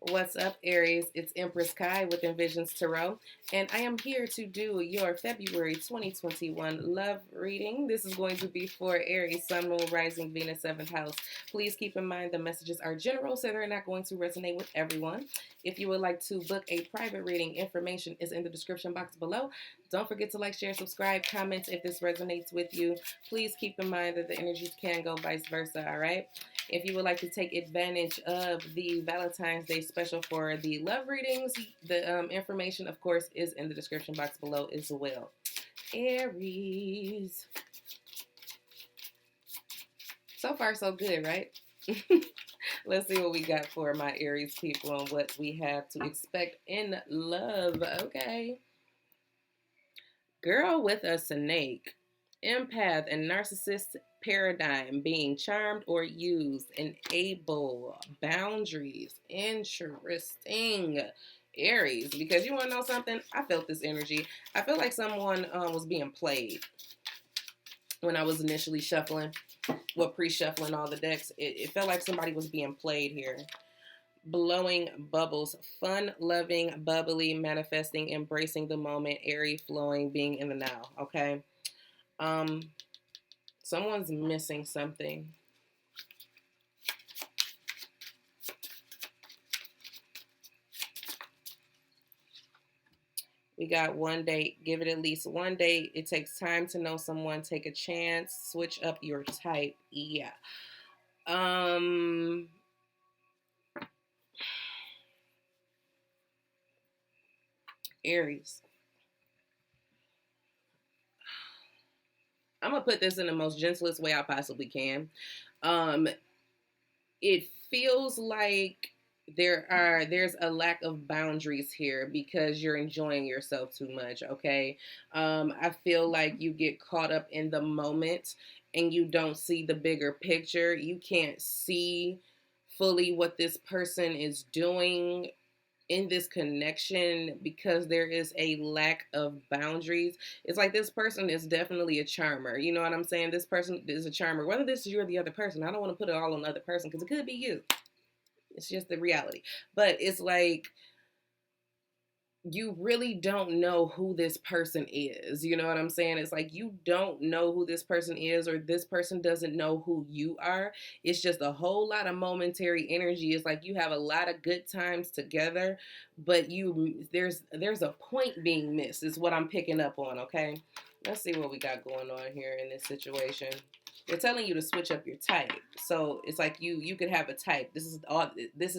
What's up, Aries? It's Empress Kai with Envisions Tarot, and I am here to do your February 2021 love reading. This is going to be for Aries, Sun, Moon, Rising, Venus, 7th house. Please keep in mind the messages are general, so they're not going to resonate with everyone. If you would like to book a private reading, information is in the description box below. Don't forget to like, share, subscribe, comment if this resonates with you. Please keep in mind that the energies can go vice versa, all right? If you would like to take advantage of the Valentine's Day special for the love readings, the information, of course, is in the description box below as well. Aries. So far, so good, right? Let's see what we got for my Aries people and what we have to expect in love. Okay. Girl with a snake. Empath and narcissist paradigm, being charmed or used, enable, boundaries, interesting. Aries, because you want to know something? I felt this energy. I feel like someone was being played when I was initially shuffling, pre-shuffling all the decks. It felt like somebody was being played here. Blowing bubbles, fun, loving, bubbly, manifesting, embracing the moment, airy, flowing, being in the now. Okay. Someone's missing something. We got one date. Give it at least one date. It takes time to know someone. Take a chance. Switch up your type. Yeah. Aries. I'm gonna put this in the most gentlest way I possibly can. It feels like there's a lack of boundaries here because you're enjoying yourself too much. Okay. I feel like you get caught up in the moment and you don't see the bigger picture. You can't see fully what this person is doing in this connection because there is a lack of boundaries. It's like this person is definitely a charmer. You know what I'm saying? This person is a charmer. Whether this is you or the other person, I don't want to put it all on the other person because it could be you. It's just the reality. But it's like you really don't know who this person is. You know what I'm saying? It's like you don't know who this person is, or this person doesn't know who you are. It's just a whole lot of momentary energy. It's like you have a lot of good times together, but there's a point being missed, is what I'm picking up on, okay? Let's see what we got going on here in this situation. They're telling you to switch up your type. So it's like you could have a type. This is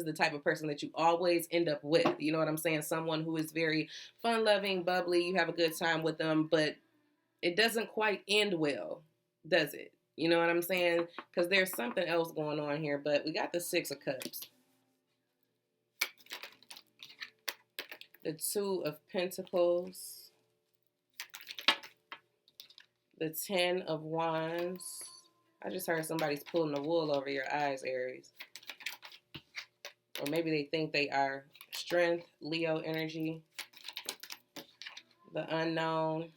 the type of person that you always end up with. You know what I'm saying? Someone who is very fun loving, bubbly, you have a good time with them, but it doesn't quite end well, does it? You know what I'm saying? Because there's something else going on here, but we got the 6 of Cups. The 2 of Pentacles. The 10 of Wands. I just heard somebody's pulling the wool over your eyes, Aries. Or maybe they think they are. Strength, Leo energy. The unknown.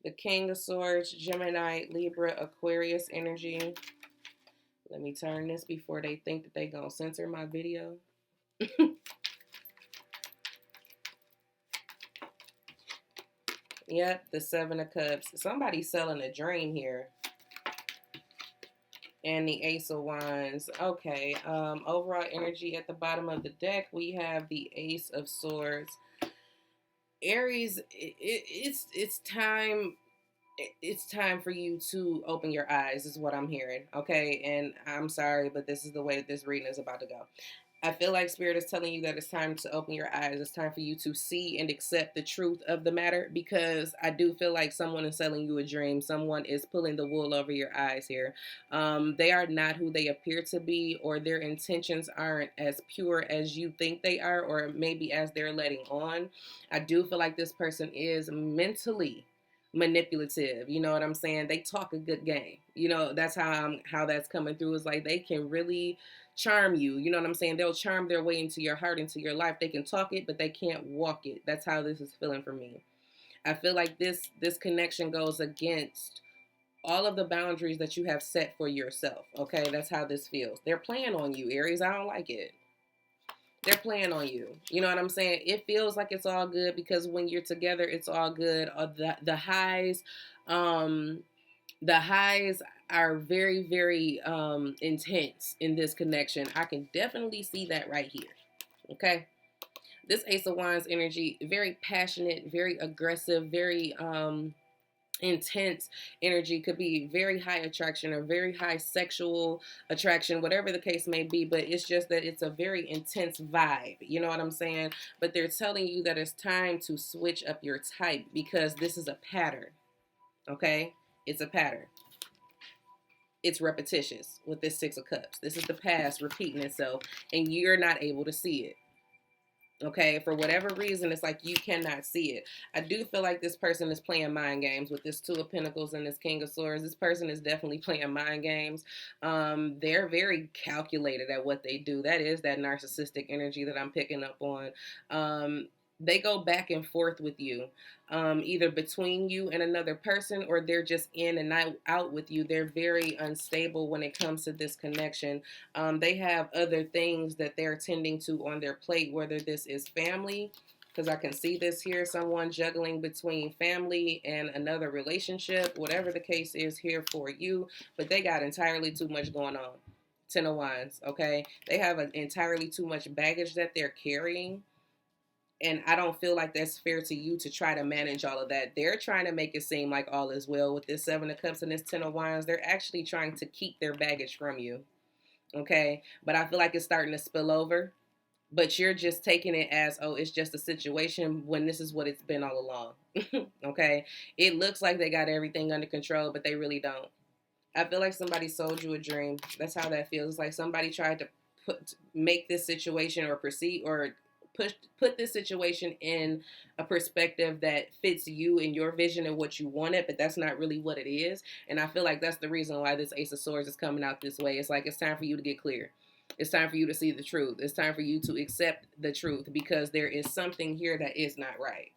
The King of Swords, Gemini, Libra, Aquarius energy. Let me turn this before they think that they gonna censor my video. Yep, the 7 of Cups. Somebody's selling a dream here. And the Ace of Wands. Okay, overall energy at the bottom of the deck, we have the Ace of Swords. Aries, it's time. It's time for you to open your eyes, is what I'm hearing. Okay, and I'm sorry, but this is the way that this reading is about to go. I feel like Spirit is telling you that it's time to open your eyes. It's time for you to see and accept the truth of the matter, because I do feel like someone is selling you a dream. Someone is pulling the wool over your eyes here. They are not who they appear to be, or their intentions aren't as pure as you think they are, or maybe as they're letting on. I do feel like this person is mentally manipulative. You know what I'm saying? They talk a good game. You know, that's how that's coming through. Is like they can really charm you. You know what I'm saying? They'll charm their way into your heart, into your life. They can talk it, but they can't walk it. That's how this is feeling for me. I feel like this connection goes against all of the boundaries that you have set for yourself. Okay, that's how this feels. They're playing on you, Aries. I don't like it. They're playing on you. You know what I'm saying? It feels like it's all good because when you're together, it's all good. The highs, um, the highs are very, very intense in this connection. I can definitely see that right here. Okay. This Ace of Wands energy, very passionate, very aggressive, very intense energy, could be very high attraction or very high sexual attraction, whatever the case may be, but it's just that it's a very intense vibe, you know what I'm saying? But they're telling you that it's time to switch up your type because this is a pattern. Okay, it's a pattern. It's repetitious with this Six of Cups. This is the past repeating itself and you're not able to see it. Okay, for whatever reason, it's like you cannot see it. I do feel like this person is playing mind games with this Two of Pentacles and this King of Swords. This person is definitely playing mind games. They're very calculated at what they do. That is that narcissistic energy that I'm picking up on. They go back and forth with you, either between you and another person, or they're just in and out with you. They're very unstable when it comes to this connection. They have other things that they're tending to on their plate, whether this is family, because I can see this here, someone juggling between family and another relationship, whatever the case is here for you, but they got entirely too much going on. Ten of Wands, okay? They have entirely too much baggage that they're carrying. And I don't feel like that's fair to you to try to manage all of that. They're trying to make it seem like all is well with this Seven of Cups and this Ten of Wands. They're actually trying to keep their baggage from you. Okay? But I feel like it's starting to spill over. But you're just taking it as, oh, it's just a situation when this is what it's been all along. Okay? It looks like they got everything under control, but they really don't. I feel like somebody sold you a dream. That's how that feels. It's like somebody tried to make this situation or proceed or put this situation in a perspective that fits you and your vision and what you wanted, but that's not really what it is. And I feel like that's the reason why this Ace of Swords is coming out this way. It's like it's time for you to get clear. It's time for you to see the truth. It's time for you to accept the truth because there is something here that is not right.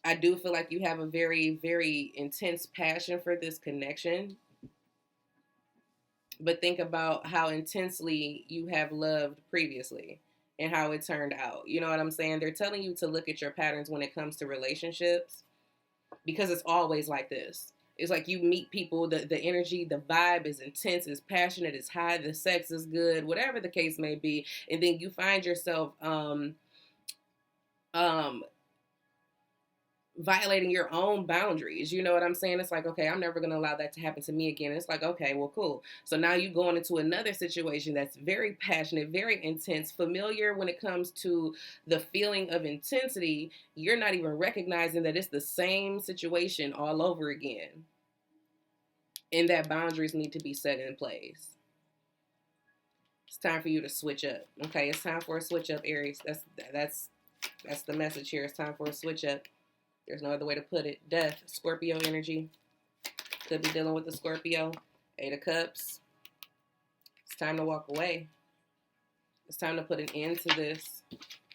I do feel like you have a very, very intense passion for this connection. But think about how intensely you have loved previously and how it turned out. You know what I'm saying? They're telling you to look at your patterns when it comes to relationships because it's always like this. It's like you meet people, the energy, the vibe is intense, it's passionate, it's high, the sex is good, whatever the case may be. And then you find yourself um, violating your own boundaries. You know what I'm saying? It's like, okay, I'm never going to allow that to happen to me again. It's like, okay, well, cool. So now you going into another situation that's very passionate, very intense, familiar when it comes to the feeling of intensity. You're not even recognizing that it's the same situation all over again. And that boundaries need to be set in place. It's time for you to switch up. Okay, it's time for a switch up, Aries. That's the message here. It's time for a switch up. There's no other way to put it. Death, Scorpio energy. Could be dealing with the Scorpio. Eight of Cups. It's time to walk away. It's time to put an end to this.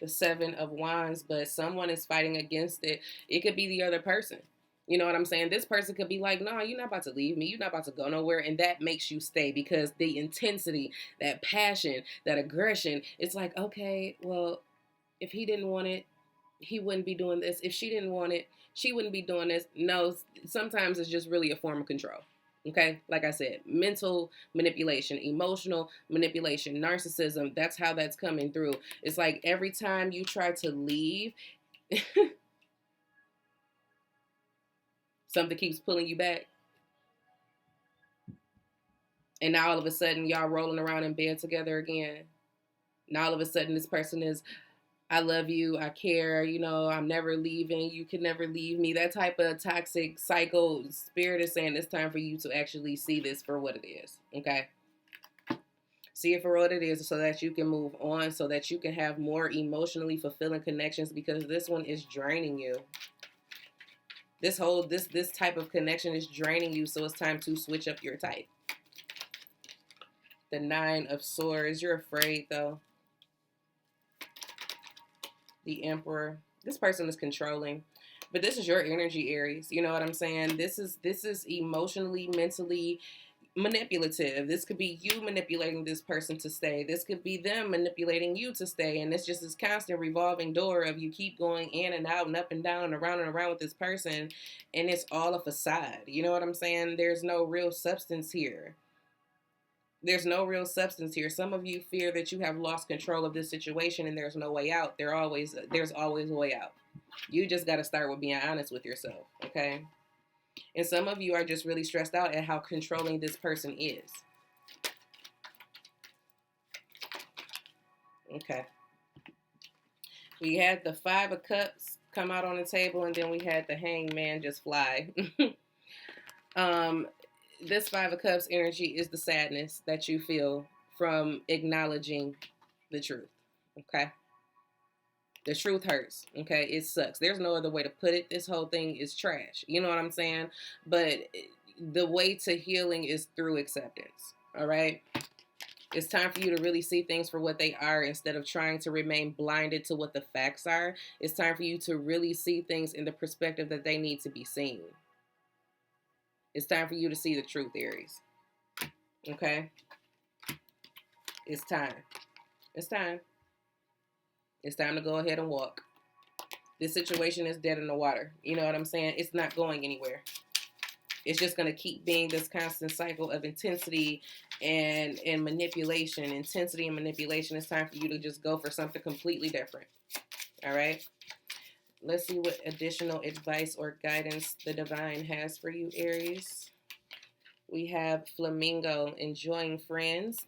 The Seven of Wands, but someone is fighting against it. It could be the other person. You know what I'm saying? This person could be like, no, you're not about to leave me. You're not about to go nowhere. And that makes you stay because the intensity, that passion, that aggression, it's like, okay, well, if he didn't want it, he wouldn't be doing this. If she didn't want it, she wouldn't be doing this. No, sometimes it's just really a form of control. Okay? Like I said, mental manipulation, emotional manipulation, narcissism, that's how that's coming through. It's like every time you try to leave, something keeps pulling you back. And now all of a sudden, y'all rolling around in bed together again. Now all of a sudden, this person is, I love you, I care, you know, I'm never leaving, you can never leave me. That type of toxic psycho spirit is saying it's time for you to actually see this for what it is, okay? See it for what it is so that you can move on, so that you can have more emotionally fulfilling connections because this one is draining you. This type of connection is draining you, so it's time to switch up your type. The Nine of Swords, you're afraid though. The Emperor. This person is controlling. But this is your energy, Aries. You know what I'm saying? This is emotionally, mentally manipulative. This could be you manipulating this person to stay. This could be them manipulating you to stay. And it's just this constant revolving door of you keep going in and out and up and around with this person. And it's all a facade. You know what I'm saying? There's no real substance here. There's no real substance here. Some of you fear that you have lost control of this situation and there's no way out. There's always a way out. You just got to start with being honest with yourself, okay? And some of you are just really stressed out at how controlling this person is. Okay. We had the Five of Cups come out on the table, and then we had the Hangman just fly. This Five of Cups energy is the sadness that you feel from acknowledging the truth. Okay. The truth hurts. Okay. It sucks. There's no other way to put it. This whole thing is trash. You know what I'm saying? But the way to healing is through acceptance. All right. It's time for you to really see things for what they are instead of trying to remain blinded to what the facts are. It's time for you to really see things in the perspective that they need to be seen. It's time for you to see the truth, Aries. Okay? It's time. It's time. It's time to go ahead and walk. This situation is dead in the water. You know what I'm saying? It's not going anywhere. It's just going to keep being this constant cycle of intensity and manipulation. Intensity and manipulation. It's time for you to just go for something completely different. All right? Let's see what additional advice or guidance the divine has for you, Aries. We have Flamingo, enjoying friends,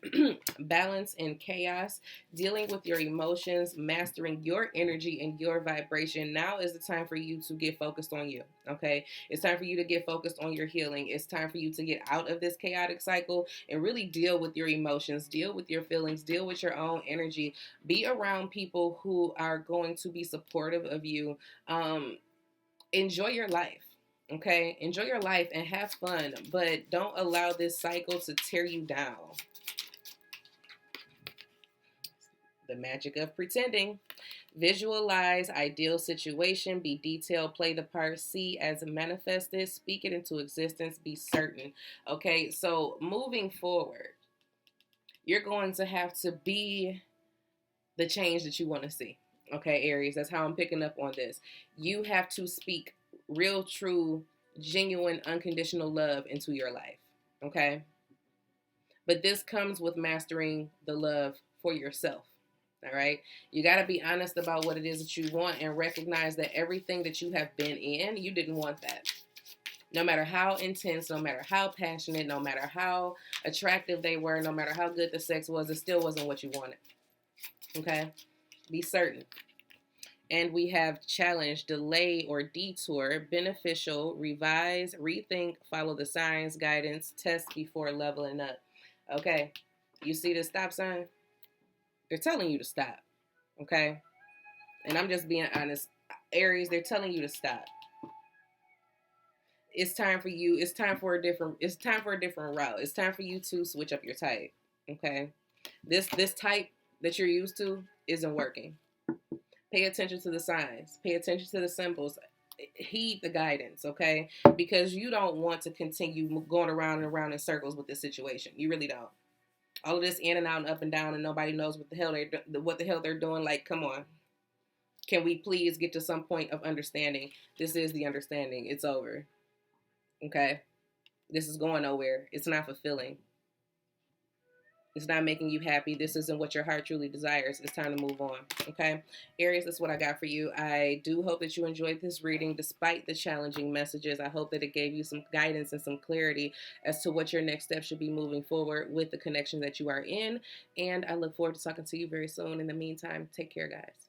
balance in chaos, dealing with your emotions, mastering your energy and your vibration. Now is the time for you to get focused on you, okay? It's time for you to get focused on your healing. It's time for you to get out of this chaotic cycle and really deal with your emotions, deal with your feelings, deal with your own energy. Be around people who are going to be supportive of you. Enjoy your life. Okay, enjoy your life and have fun, but don't allow this cycle to tear you down. The magic of pretending. Visualize ideal situation, be detailed, play the part, see as manifested, speak it into existence, be certain. Okay, so moving forward, you're going to have to be the change that you want to see. Okay, Aries, that's how I'm picking up on this. You have to speak real, true, genuine, unconditional love into your life. Okay? But this comes with mastering the love for yourself. All right? You got to be honest about what it is that you want and recognize that everything that you have been in, you didn't want that. No matter how intense, no matter how passionate, no matter how attractive they were, no matter how good the sex was, it still wasn't what you wanted. Okay? Be certain. And we have challenge, delay, or detour, beneficial, revise, rethink, follow the signs, guidance, test before leveling up. Okay, you see the stop sign? They're telling you to stop. Okay? And I'm just being honest. Aries, they're telling you to stop. It's time for you. It's time for a different route. It's time for you to switch up your type. Okay? This type that you're used to isn't working. Pay attention to the signs. Pay attention to the symbols. Heed the guidance, okay? Because you don't want to continue going around and around in circles with this situation. You really don't. All of this in and out and up and down, and nobody knows what the hell they're doing. Like, come on. Can we please get to some point of understanding? This is the understanding. It's over. Okay? This is going nowhere. It's not fulfilling. It's not making you happy. This isn't what your heart truly desires. It's time to move on. Okay? Aries, that's what I got for you. I do hope that you enjoyed this reading despite the challenging messages. I hope that it gave you some guidance and some clarity as to what your next step should be moving forward with the connection that you are in. And I look forward to talking to you very soon. In the meantime, take care, guys.